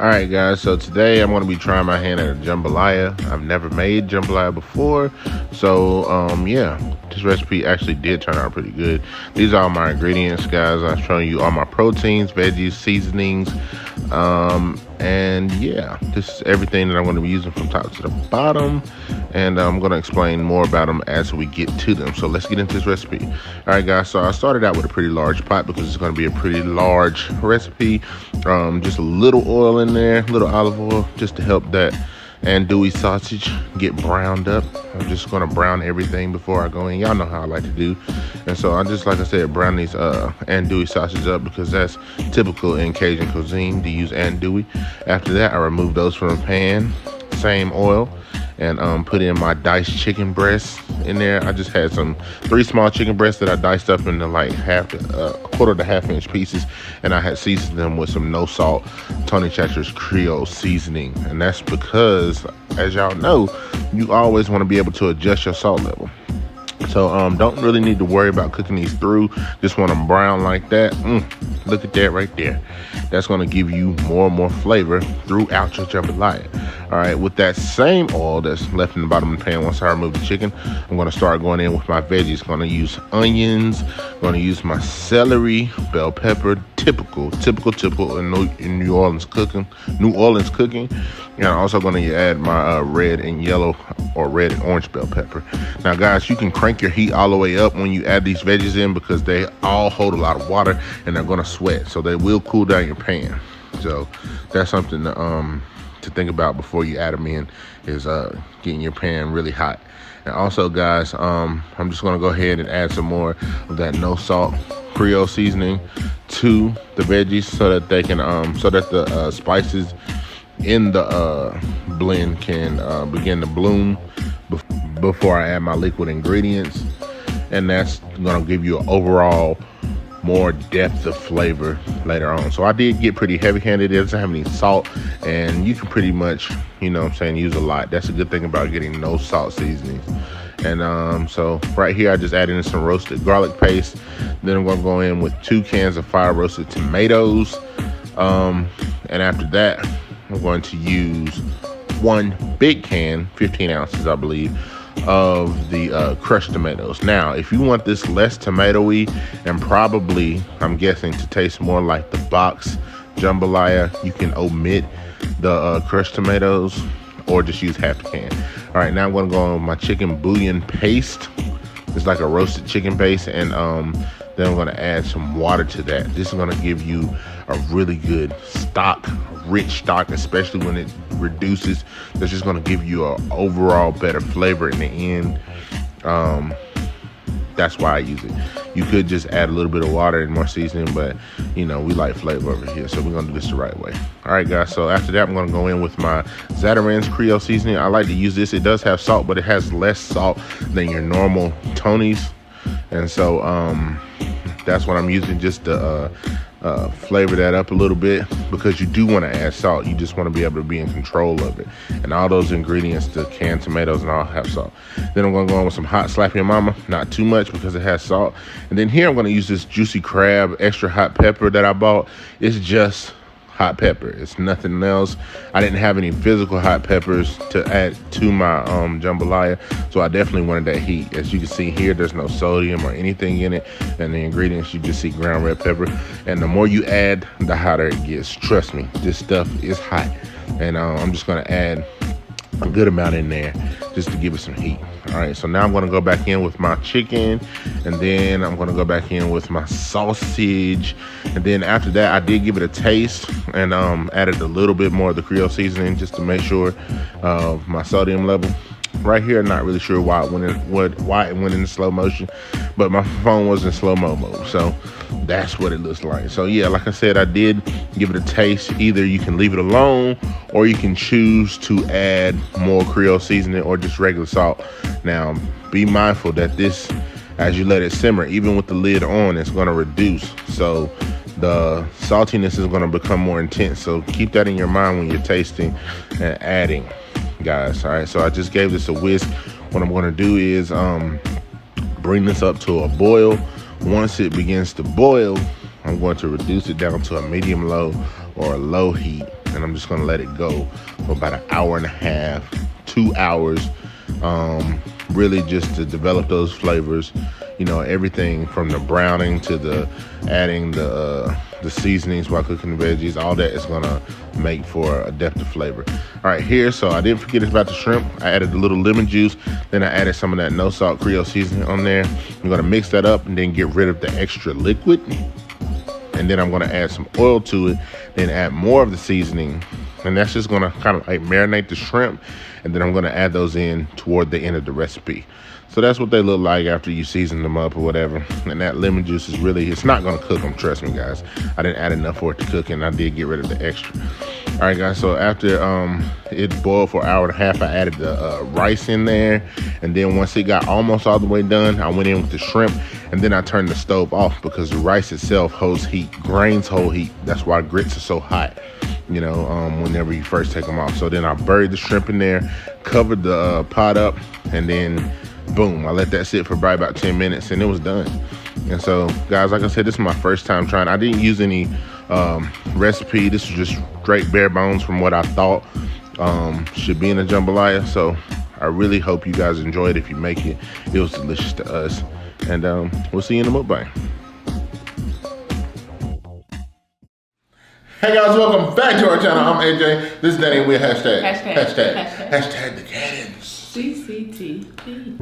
All right, guys. So today I'm going to be trying my hand at a jambalaya. I've never made jambalaya before, so yeah, this recipe actually did turn out pretty good. These are all my ingredients, guys. I'm showing you all my proteins, veggies, seasonings, and yeah, this is everything that I'm going to be using from top to the bottom, and I'm going to explain more about them as we get to them. So let's get into this recipe. All right, guys. So I started out with a pretty large pot because it's going to be a pretty large recipe. Just a little oil in there, a little olive oil, just to help that andouille sausage get browned up. I'm just gonna brown everything before I go in. Y'all know how I like to do. And so I just, like I said, brown these andouille sausage up because that's typical in Cajun cuisine to use andouille. After that, I remove those from the pan, same oil, and put in my diced chicken breasts in there. I just had 3 small chicken breasts that I diced up into like quarter to half-inch pieces, and I had seasoned them with some no salt Tony Chachere's Creole seasoning. And that's because, as y'all know, you always want to be able to adjust your salt level. So don't really need to worry about cooking these through. Just want them brown like that. Look at that right there. That's going to give you more and more flavor throughout your jambalaya. All right, with that same oil that's left in the bottom of the pan, once I remove the chicken, I'm going to start going in with my veggies. Going to use onions, going to use my celery, bell pepper, typical in New Orleans cooking. And I'm also going to add my red and yellow or red and orange bell pepper. Now, guys, you can crank your heat all the way up when you add these veggies in because they all hold a lot of water and they're going to sweat, so they will cool down your pan. So that's something to think about before you add them in, is getting your pan really hot. And also, guys, I'm just going to go ahead and add some more of that no salt Creole seasoning to the veggies so that they can so that the spices in the blend can begin to bloom before I add my liquid ingredients. And that's gonna give you an overall more depth of flavor later on. So I did get pretty heavy-handed. It doesn't have any salt, and you can pretty much, you know what I'm saying, use a lot. That's a good thing about getting no salt seasonings. And so right here I just added in some roasted garlic paste. Then I'm gonna go in with 2 cans of fire roasted tomatoes, and after that I'm going to use 1 big can, 15 ounces I believe, of the crushed tomatoes. Now, if you want this less tomatoey and probably, I'm guessing, to taste more like the box jambalaya, you can omit the crushed tomatoes or just use half a can. All right, now I'm gonna go on with my chicken bouillon paste. It's like a roasted chicken paste, and then I'm gonna add some water to that. This is gonna give you a really good stock, rich stock, especially when it reduces. That's just gonna give you an overall better flavor in the end. That's why I use it. You could just add a little bit of water and more seasoning, but you know, we like flavor over here, so we're gonna do this the right way. All right, guys, so after that, I'm gonna go in with my Zatarain's Creole seasoning. I like to use this. It does have salt, but it has less salt than your normal Tony's. And so that's what I'm using, just to flavor that up a little bit, because you do want to add salt. You just want to be able to be in control of it. And all those ingredients, the canned tomatoes and all, have salt. Then I'm going to go in with some hot slap your mama, not too much because it has salt. And then here I'm going to use this juicy crab extra hot pepper that I bought. It's just hot pepper, it's nothing else. I didn't have any physical hot peppers to add to my jambalaya, so I definitely wanted that heat. As you can see here, there's no sodium or anything in it, and the ingredients, you just see ground red pepper. And the more you add, the hotter it gets. Trust me, this stuff is hot. And I'm just gonna add a good amount in there just to give it some heat. All right, so now I'm gonna go back in with my chicken, and then I'm gonna go back in with my sausage. And then after that, I did give it a taste and added a little bit more of the Creole seasoning just to make sure of my sodium level. Right here, not really sure why it went in slow motion, but my phone was in slow-mo mode, so that's what it looks like. So yeah, like I said, I did give it a taste. Either you can leave it alone, or you can choose to add more Creole seasoning or just regular salt. Now, be mindful that this, as you let it simmer, even with the lid on, it's going to reduce. So the saltiness is going to become more intense. So keep that in your mind when you're tasting and adding, guys. All right, so I just gave this a whisk. What I'm going to do is bring this up to a boil. Once it begins to boil, I'm going to reduce it down to a medium low or a low heat. and I'm just gonna let it go for about an hour and a half, 2 hours, really just to develop those flavors. You know, everything from the browning to the adding the seasonings while cooking the veggies, all that is gonna make for a depth of flavor. All right, here, so I didn't forget about the shrimp. I added a little lemon juice, then I added some of that no salt Creole seasoning on there. I'm gonna mix that up and then get rid of the extra liquid. And then I'm gonna add some oil to it, then add more of the seasoning. And that's just gonna kind of like marinate the shrimp. And then I'm gonna add those in toward the end of the recipe. So that's what they look like after you season them up or whatever. And that lemon juice is really, it's not gonna cook them, trust me guys. I didn't add enough for it to cook and I did get rid of the extra. All right guys, so after it boiled for an hour and a half, I added the rice in there. And then once it got almost all the way done, I went in with the shrimp and then I turned the stove off because the rice itself holds heat, grains hold heat. That's why grits are so hot, you know, whenever you first take them off. So then I buried the shrimp in there, covered the pot up, and then boom, I let that sit for probably about 10 minutes and it was done. And so guys, like I said, this is my first time trying. I didn't use any recipe. This is just straight bare bones from what I thought should be in a jambalaya. So I really hope you guys enjoy it. If you make it, it was delicious to us. And we'll see you in the mukbang. Hey guys, welcome back to our channel. I'm AJ. This is Danny and we're hashtag the Cannons. CCTV.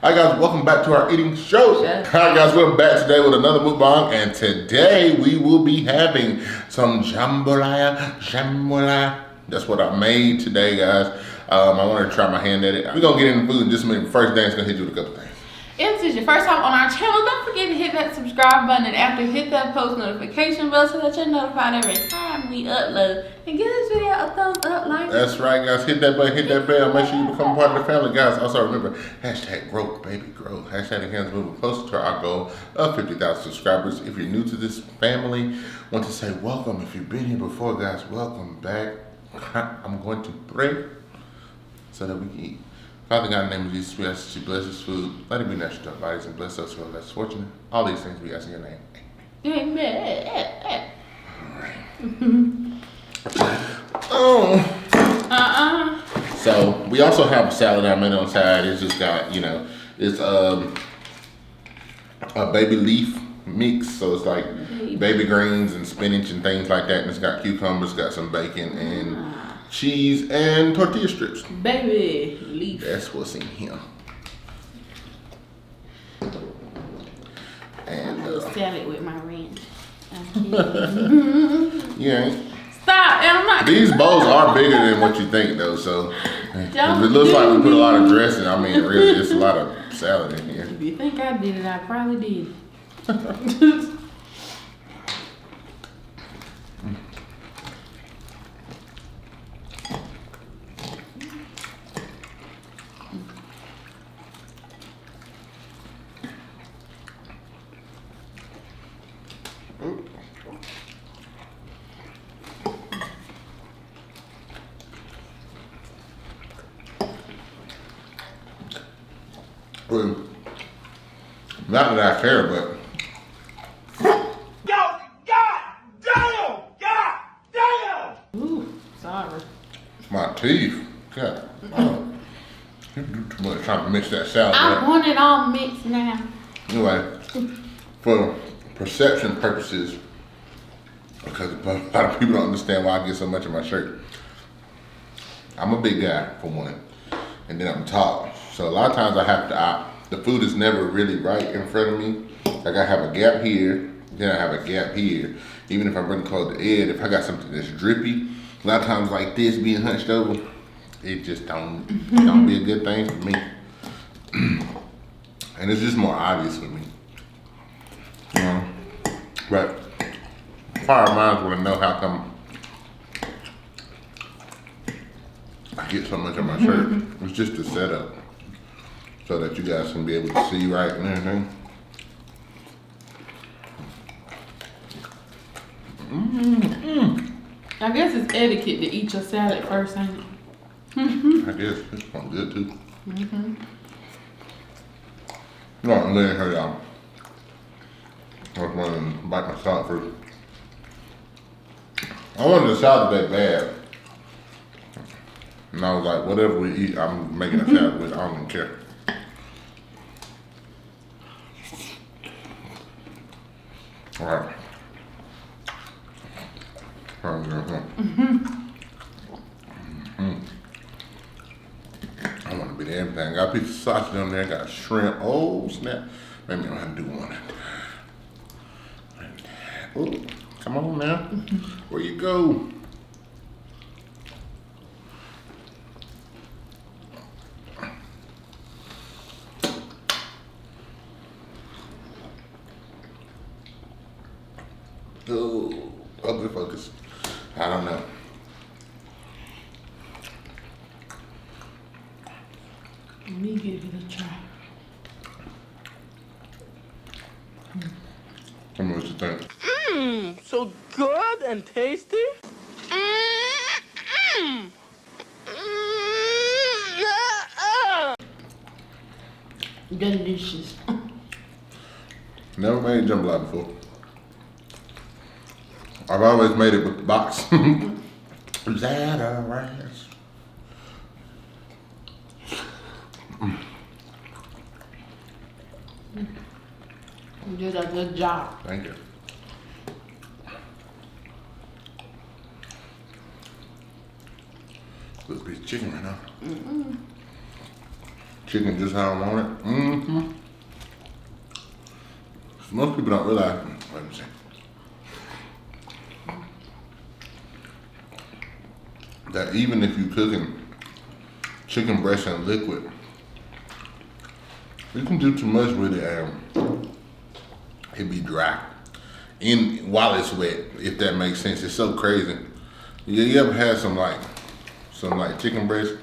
Hi guys, welcome back to our eating show. Hi guys, we're back today with another mukbang, and today we will be having some jambalaya. That's what I made today, guys. I wanted to try my hand at it. We're gonna get into food in just a minute. First thing, it's gonna hit you with a couple things. If this is your first time on our channel, don't forget to hit that subscribe button and after hit that post notification bell so that you're notified every time we upload. And give this video a thumbs up, like. That's right, guys. Hit that button, hit that bell. Make sure you become part of the family, guys. Also remember, hashtag growth, baby, growth. Hashtag the Cannons moving closer to our goal of 50,000 subscribers. If you're new to this family, want to say welcome. If you've been here before, guys, welcome back. I'm going to pray so that we can eat. Father God, in the name of Jesus, we ask that you bless this food. Let it be natural to our bodies and bless us who are less fortunate. All these things we ask in your name. Amen. All right. So we also have a salad I made on the side. It's just got, you know, it's a baby leaf mix. So it's like baby greens and spinach and things like that. And it's got cucumbers, got some bacon and cheese and tortilla strips. Baby leaf. That's what's in here. And salad with my ranch. Yeah. Stop! And I'm not. These bowls are bigger than what you think, though. So it looks like we put a lot of dressing. I mean, really, there's a lot of salad in here. If you think I did it, I probably did. Not that I care, but Ooh, sorry. my teeth. God, you do too much trying to mix that salad. I want it all mixed now. Anyway, for perception purposes, because a lot of people don't understand why I get so much in my shirt. I'm a big guy for one, and then I'm tall. So a lot of times I have to the food is never really right in front of me. Like I have a gap here, then I have a gap here. Even if I'm running close to the edge, if I got something that's drippy, a lot of times like this being hunched over, it just don't be a good thing for me. And it's just more obvious for me. You know? But fire minds want to know how come I get so much on my shirt. It's just a setup so that you guys can be able to see right and everything. I guess it's etiquette to eat your salad first, ain't it? I guess this one's good too. No, I'm letting her y'all. I was going to bite my salad first. I wanted the salad that bad. And I was like, whatever we eat, I'm making a salad with. I don't even care. All right. I want to be everything. Got a piece of sausage on there. Got shrimp. Oh snap! Maybe I don't have to do one. Oh, come on now. Where you go? Oh, ugly focus. I don't know. Let me give it a try. Tell me what you think. So good and tasty. Delicious. Never made jambalaya before. I've always made it with the box. Is that a rice? You did a good job. Thank you. Good piece of chicken right now. Chicken just how I want it. Most people don't realize. Let me see. That even if you cooking chicken breast in liquid, you can do too much with it and it be dry. While it's wet, if that makes sense. It's so crazy. You ever had some chicken breast,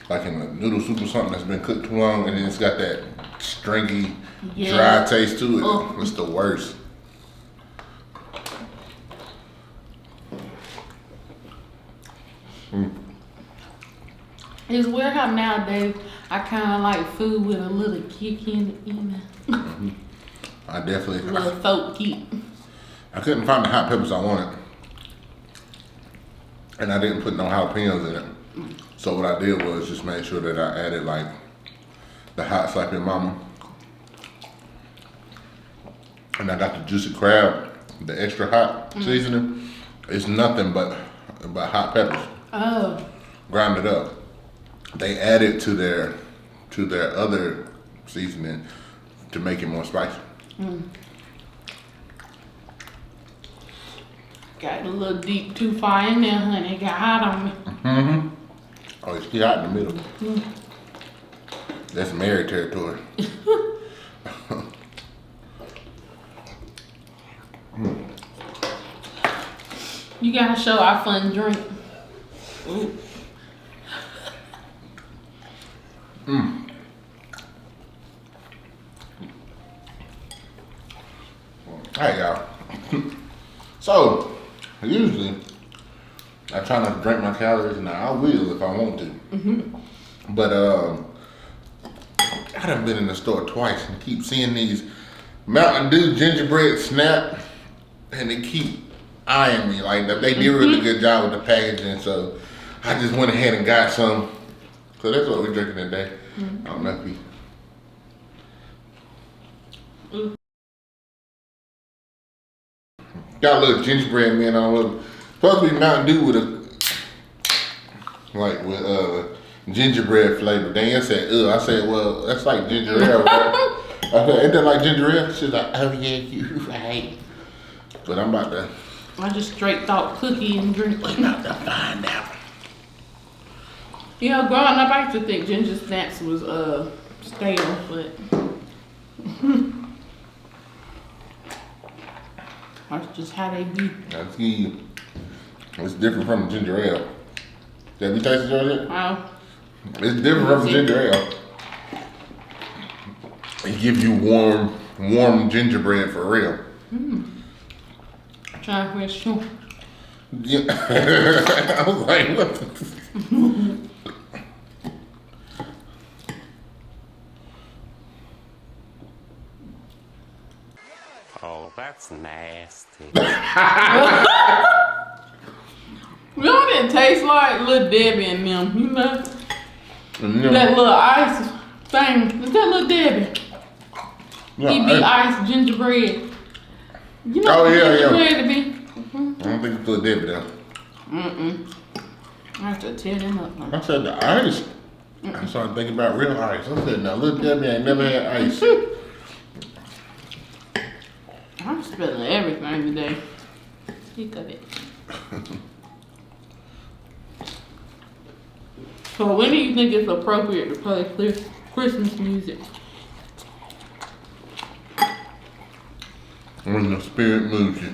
like in a noodle soup or something that's been cooked too long and then it's got that stringy, dry taste to it? Oh. It's the worst. It's weird how nowadays I kind of like food with a little kick in it, you know. I definitely. A little folk kick. I couldn't find the hot peppers I wanted, and I didn't put no jalapenos in it. So what I did was just make sure that I added like the hot slap your mama, and I got the juicy crab, the extra hot seasoning. It's nothing but hot peppers. Oh. Ground it up. They added to their other seasoning to make it more spicy. Got a little deep too far in there, honey. Got hot on me. Oh, it's still hot in the middle. That's Mary territory. You gotta show our fun drink. Ooh. Hey y'all. So usually I try not to drink my calories, and I will if I want to. But I done been in the store twice and keep seeing these Mountain Dew gingerbread snap, and they keep eyeing me like they did a really good job with the packaging. So I just went ahead and got some. So that's what we're drinking today. I don't know if we. Got a little gingerbread man on it. Supposed to be Mountain Dew with gingerbread flavor. Danielle said, ugh. I said, well, that's like ginger ale, right? I said, ain't that like ginger ale? She's like, oh yeah, you right. But I'm about to. I just straight thought cookie and drink. We about to find out. You know, growing up, I used to think ginger snaps was stale, but that's just how they be. That's key. It's different from ginger ale. Have you tasted yours yet? Wow. It's different from ginger ale. It gives you warm gingerbread for real. Trying for sure. Yeah. I was like, what the Oh, that's nasty. You know what it tastes like? Little Debbie and them, you know? Yeah. That little ice thing. Is that Little Debbie? EB ice gingerbread. You know Oh, what yeah, gingerbread to be? I don't think it's Little Debbie though. I have to tear them up. Man. I said the ice. I started thinking about real ice. I said, now Little Debbie ain't never had ice. I'm spilling everything today. Think of it. So when do you think it's appropriate to play Christmas music? When the spirit moves you.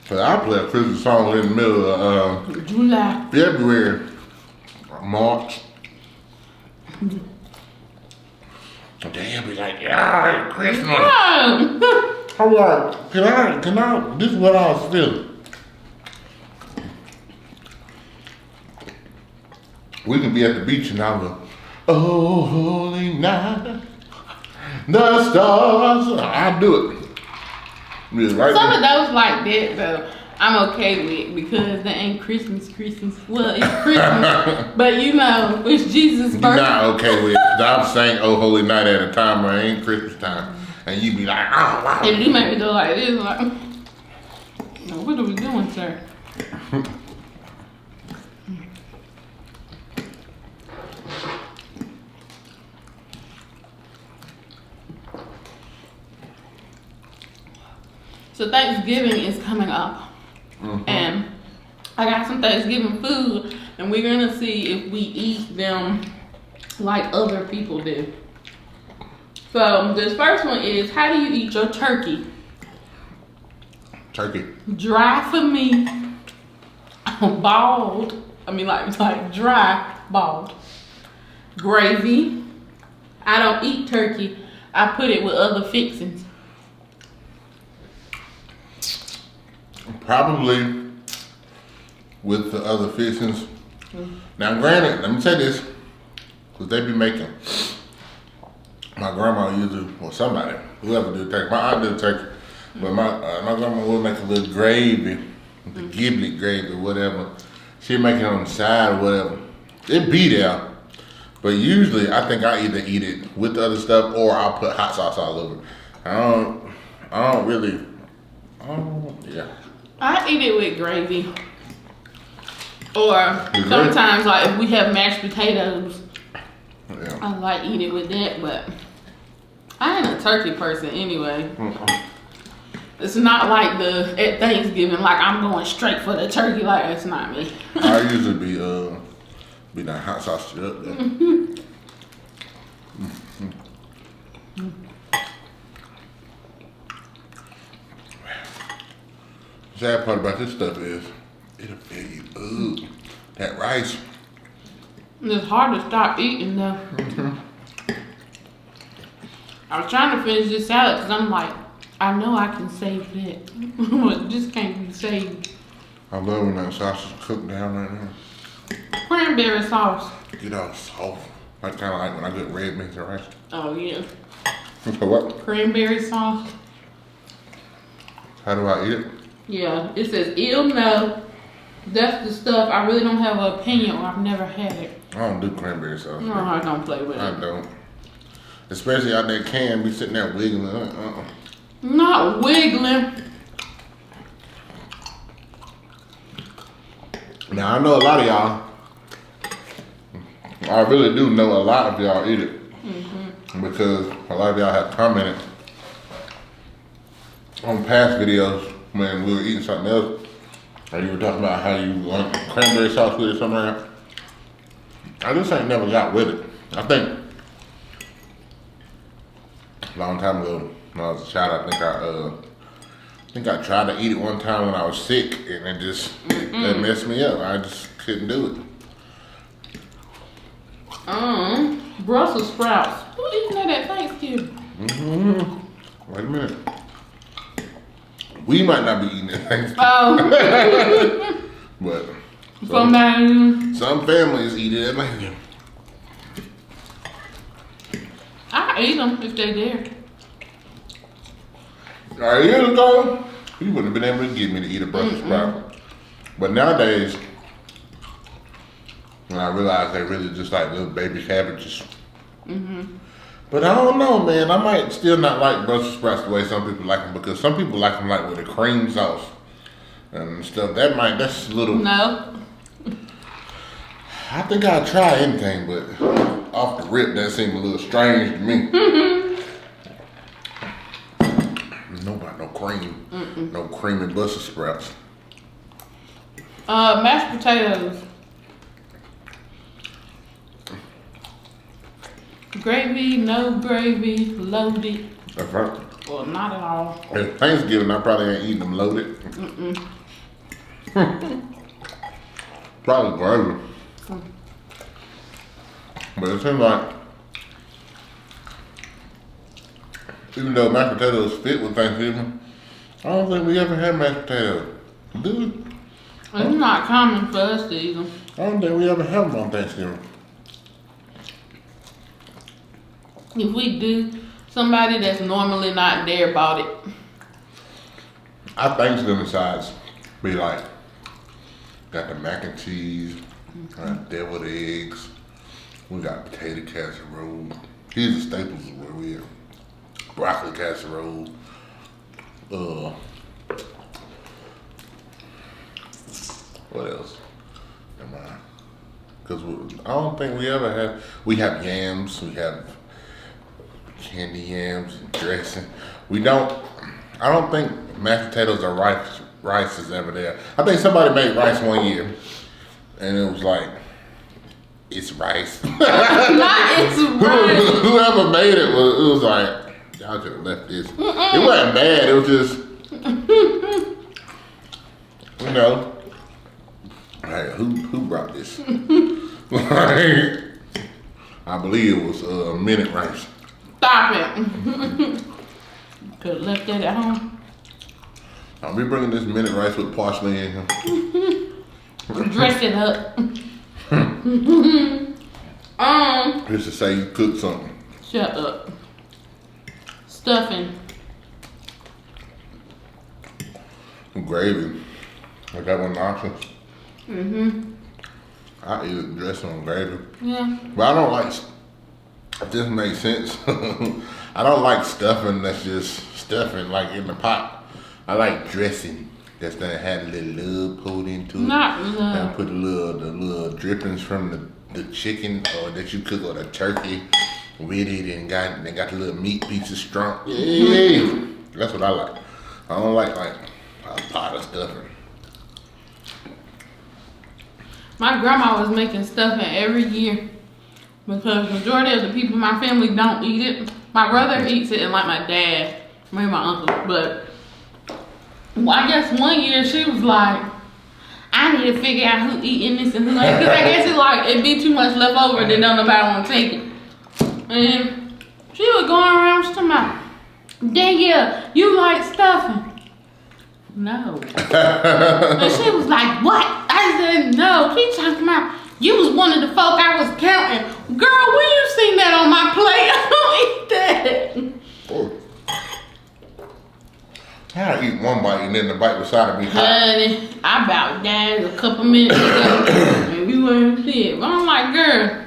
But I play a Christmas song in the middle of July. February, March. And they'll be like, yeah, it's Christmas. I'm like, can I, this is what I was feeling. We can be at the beach and I'll go, oh, holy night, the stars. I do it. Yeah, right Some there. of those like that though, I'm okay with because they ain't Christmas. Well, it's Christmas, but you know, it's Jesus' You're birthday. not okay with it. 'Cause I'm saying oh holy night at a time where it ain't Christmas time. And you be like, oh wow. And you make me go like this, like, no, what are we doing, sir? So Thanksgiving is coming up, and I got some Thanksgiving food, and we're gonna see if we eat them like other people do. So this first one is, how do you eat your turkey? Turkey. Dry for me, bald. I mean like dry, bald. Gravy. I don't eat turkey. I put it with other fixings. Probably with the other fixings. Now granted, let me say this, because they be making, my grandma usually, or somebody, whoever do turkey, my aunt do turkey, but my grandma will make a little gravy, the giblet gravy, whatever. She'll make it on the side or whatever. It be there, but usually I think I either eat it with the other stuff or I'll put hot sauce all over. I don't really, yeah. I eat it with gravy. Or sometimes, like if we have mashed potatoes, Yeah. I like eat it with that, but I ain't a turkey person anyway. It's not like at Thanksgiving, like I'm going straight for the turkey, like that's not me. I usually be that hot sauce shit up there. Sad part about this stuff is it'll fill you up. That rice. It's hard to stop eating though. I was trying to finish this salad because I'm like, I know I can save that. But it just can't be saved. I love when that sausage is cooked down right now. Cranberry sauce. Get all soft. I kind of like when I get red beans and rice. Oh yeah. So what? Cranberry sauce. How do I eat it? Yeah, it says ew no. That's the stuff I really don't have an opinion on. I've never had it. I don't do cranberry sauce. No, I don't play with I it. don't. Especially out there can be sitting there wiggling. Not wiggling. Now I know a lot of y'all. I really do know a lot of y'all eat it. Because a lot of y'all have commented on past videos when we were eating something else. Or you were talking about how you want cranberry sauce with it or something like that. I just ain't never got with it. I think a long time ago when I was a child, I think I tried to eat it one time when I was sick and it just that messed me up. I just couldn't do it. Brussels sprouts. Who eating that at Thanksgiving? Wait a minute. We might not be eating it Thanksgiving. Oh. But Some families eat it at Thanksgiving. I eat them if they there. Alright, years ago, you wouldn't have been able to get me to eat a Brussels sprout. But nowadays, when I realize they really just like little baby cabbages. But I don't know, man. I might still not like Brussels sprouts the way some people like them, because some people like them like with a cream sauce and stuff. That's a little. No. I think I'd try anything, but off the rip, that seemed a little strange to me. No cream. No cream in Brussels sprouts. Mashed potatoes. Gravy, no gravy, loaded. That's right. Well, not at all. At Thanksgiving, I probably ain't eating them loaded. Probably gravy. But it seems like, even though mashed potatoes fit with Thanksgiving, I don't think we ever had mashed potatoes. Do we? It's not common for us to eat them. I don't think we ever have them on Thanksgiving. If we do, somebody that's normally not there bought it. Our Thanksgiving sides be like, got the mac and cheese, deviled eggs, we got potato casserole. These are staples of where we are. Broccoli casserole. What else am I? Because I don't think we ever have. We have yams. We have candy yams and dressing. We don't. I don't think mashed potatoes or rice is ever there. I think somebody made rice one year, and it was like, it's rice. Not it's rice. Whoever made it was like, y'all could have left this. It wasn't bad. It was just, you know, hey, who brought this? Like, I believe it was minute rice. Stop it. Could have left that at home. I'll be bringing this minute rice with parsley in here. Dress it up. Just to say you cooked something. Shut up. Stuffing. Gravy. I got one option. I eat it dressing on gravy. Yeah. But I don't like, if this makes sense, I don't like stuffing that's just stuffing like in the pot. I like dressing that's gonna have a little love poured into it. Not love. And put the little drippings from the chicken or that you cook or the turkey with it, and they got the little meat pieces strong. Yeah, that's what I like. I don't like a pot of stuffing. My grandma was making stuffing every year because majority of the people in my family don't eat it. My brother eats it, and like my dad, me and my uncle. But well, I guess one year she was like, I need to figure out who eating this and who ain't. Because I guess it's like it'd be too much left over that don't nobody want to take it. And she was going around, she talking about, Danielle, you like stuffing? No. And she was like, what? I said, no. She talking about, you was one of the folk I was counting. Girl, when you seen that on my plate? I don't eat that. Oh. I eat one bite and then the bite beside of me hot. Honey, I about died a couple minutes ago. And you wouldn't see it. But I'm like, girl,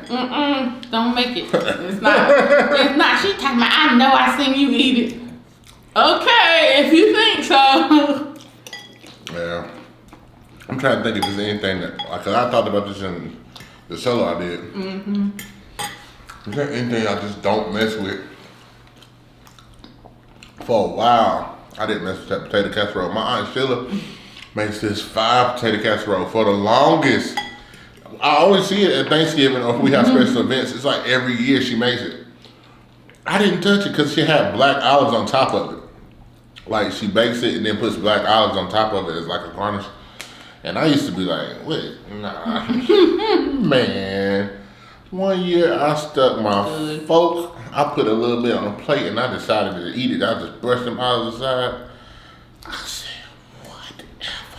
don't make it. It's not. She talking about, I know I seen you eat it. Okay, if you think so. Yeah. I'm trying to think if there's anything that, like, 'cause I thought about this in the solo I did. Is there anything I just don't mess with? For a while, I didn't mess with that potato casserole. My Aunt Sheila makes this 5 potato casserole for the longest. I always see it at Thanksgiving or if we have special events. It's like every year she makes it. I didn't touch it because she had black olives on top of it. Like, she bakes it and then puts black olives on top of it as like a garnish. And I used to be like, wait, nah. Man. One year I stuck my fork. I put a little bit on a plate and I decided to eat it. I just brushed them olives aside. I said,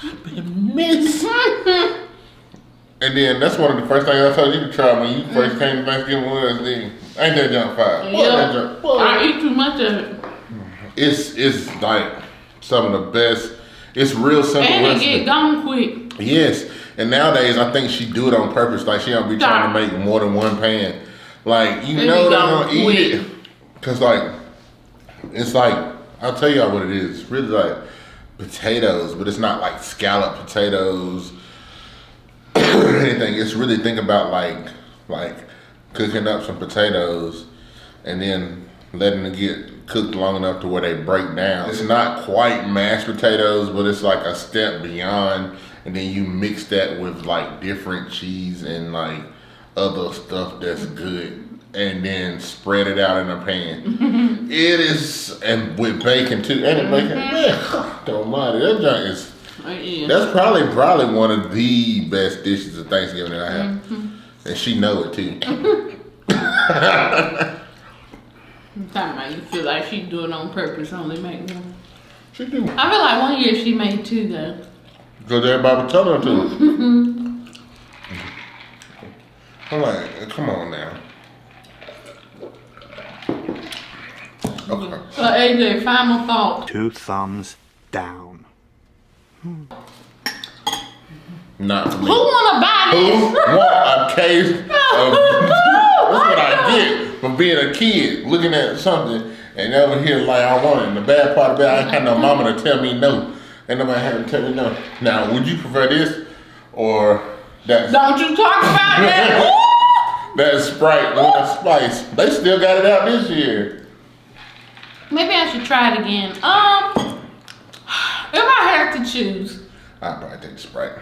I've been missing. And then that's one of the first things I told you to try when you first came to Thanksgiving with us. Then ain't that junk fire? Yeah. I eat too much of it. It's like some of the best. It's real simple. And it get gone quick. Yes. And nowadays I think she do it on purpose. Like she don't be trying to make more than one pan. Like you know they're gonna eat it. Cause like it's like I'll tell y'all what it is. It's really like potatoes, but it's not like scalloped potatoes. Anything. It's really think about like cooking up some potatoes and then letting them get cooked long enough to where they break down. It's not quite mashed potatoes, but it's like a step beyond. And then you mix that with like different cheese and like other stuff that's good, and then spread it out in a pan. It is, and with bacon too. And bacon, man, don't mind it. That junk is. That's probably one of the best dishes of Thanksgiving that I have, and she know it too. I'm talking about you feel like she do it on purpose, only make one. She do. I feel like one year she made two though. Because everybody would tell her to. I'm like, come on now. Okay. So AJ, final thought. 2 thumbs down. Not for me. Who wanna buy Who this? want a case of... That's what I get from being a kid, looking at something and over here like I want it. And the bad part about it, I ain't had no mama to tell me no. Ain't nobody had to tell me no. Now, would you prefer this or that? Don't you talk about that. That Sprite, Lord Spice. They still got it out this year. Maybe I should try it again. If I had to choose. I'd probably take Sprite.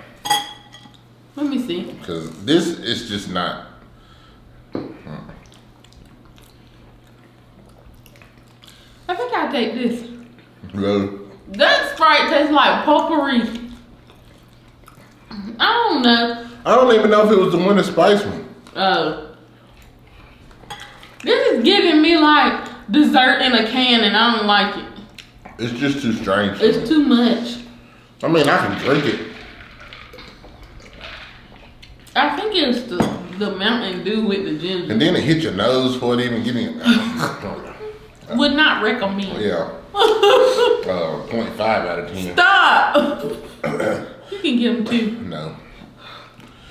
Let me see. Because this is just not. I think I'll take this. Really? That Sprite tastes like potpourri. I don't know. I don't even know if it was the Winter Spice one. This is giving me like dessert in a can and I don't like it. It's just too strange. It's too much. I mean, I can drink it. I think it's the Mountain Dew with the ginger. And then it hit your nose before it even get in. Would not recommend. Yeah. 0.5 out of 10. Stop! You can give them 2. No.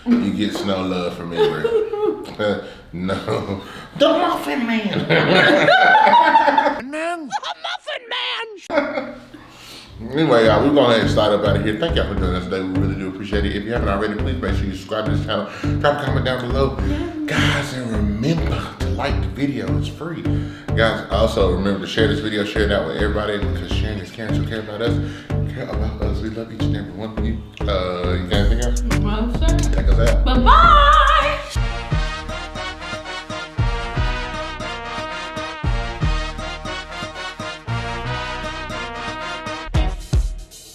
You get snow love from everywhere. No. The Muffin Man. Anyway, y'all, we're going to go ahead and start up out of here. Thank y'all for joining us today. We really do appreciate it. If you haven't already, please make sure you subscribe to this channel. Drop a comment down below. Guys, and remember to like the video. It's free. Guys, also remember to share this video. Share it out with everybody because sharing is caring. So care about us. Care about us. We love each and every one of you. You got anything else? Well, sir. Take us out. Bye-bye!